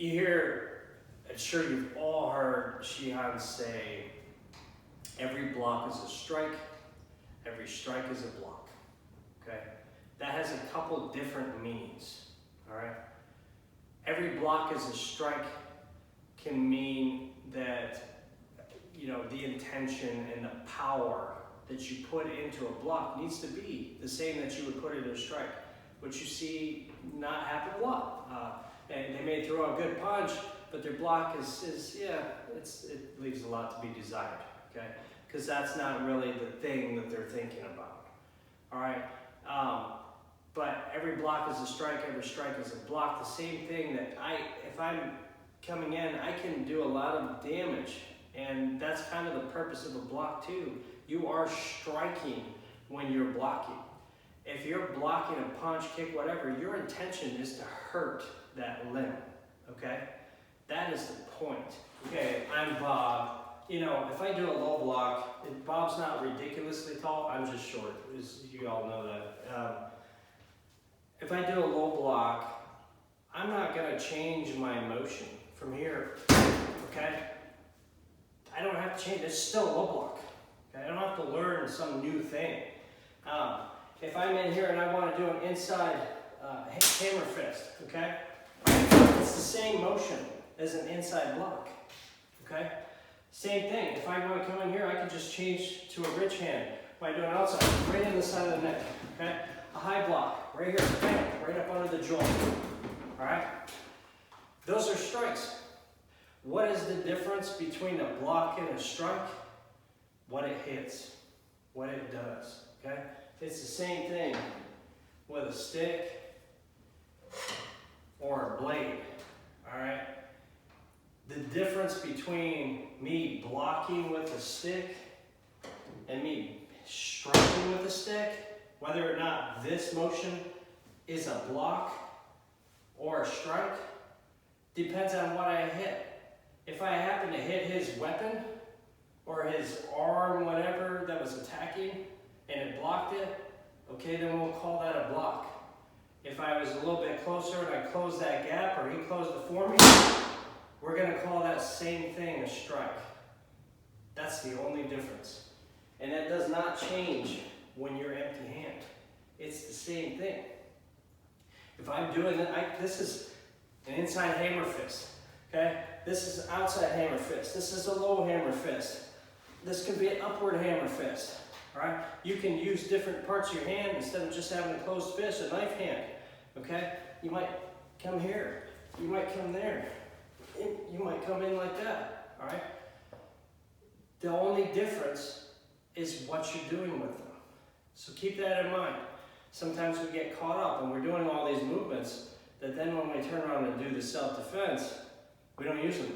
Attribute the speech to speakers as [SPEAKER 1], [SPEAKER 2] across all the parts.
[SPEAKER 1] You hear, I'm sure you've all heard Shihan say, every block is a strike, every strike is a block, okay? That has a couple different meanings, all right? Every block is a strike can mean that, you know, the intention and the power that you put into a block needs to be the same that you would put into a strike, which you see not happen a lot. And they may throw a good punch, but their block it leaves a lot to be desired, okay? Because that's not really the thing that they're thinking about, all right? But every block is a strike, every strike is a block. The same thing that if I'm coming in, I can do a lot of damage, and that's kind of the purpose of a block too. You are striking when you're blocking. If you're blocking a punch, kick, whatever, your intention is to hurt that limb, okay? That is the point. Okay, I'm Bob. You know, if I do a low block, Bob's not ridiculously tall, I'm just short, as you all know that. If I do a low block, I'm not gonna change my motion from here, okay? I don't have to change, it's still a low block. Okay? I don't have to learn some new thing. If I'm in here and I want to do an inside hammer fist, okay? It's the same motion as an inside block, okay? Same thing, if I want to come in here, I can just change to a rich hand. When I do an outside, right in the side of the neck, okay? A high block, right here, bam, right up under the joint, all right? Those are strikes. What is the difference between a block and a strike? What it hits, what it does, okay? It's the same thing with a stick or a blade, all right? The difference between me blocking with a stick and me striking with a stick, whether or not this motion is a block or a strike, depends on what I hit. If I happen to hit his weapon or his arm, whatever that was attacking, and it blocked it, okay, then we'll call that a block. If I was a little bit closer and I closed that gap or he closed it for me, we're gonna call that same thing a strike. That's the only difference. And that does not change when you're empty hand. It's the same thing. If I'm doing it, this is an inside hammer fist, okay? This is an outside hammer fist. This is a low hammer fist. This could be an upward hammer fist, all right? You can use different parts of your hand instead of just having a closed fist, a knife hand, okay? You might come here. You might come there. You might come in like that, all right? The only difference is what you're doing with them. So keep that in mind. Sometimes we get caught up and we're doing all these movements that then when we turn around and do the self-defense, we don't use them,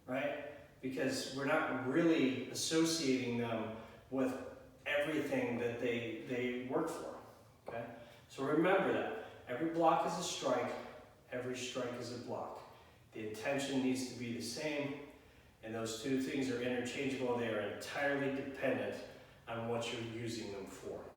[SPEAKER 1] right? Because we're not really associating them with everything that they work for, okay? So remember that. Every block is a strike, every strike is a block. The intention needs to be the same, and those two things are interchangeable. They are entirely dependent on what you're using them for.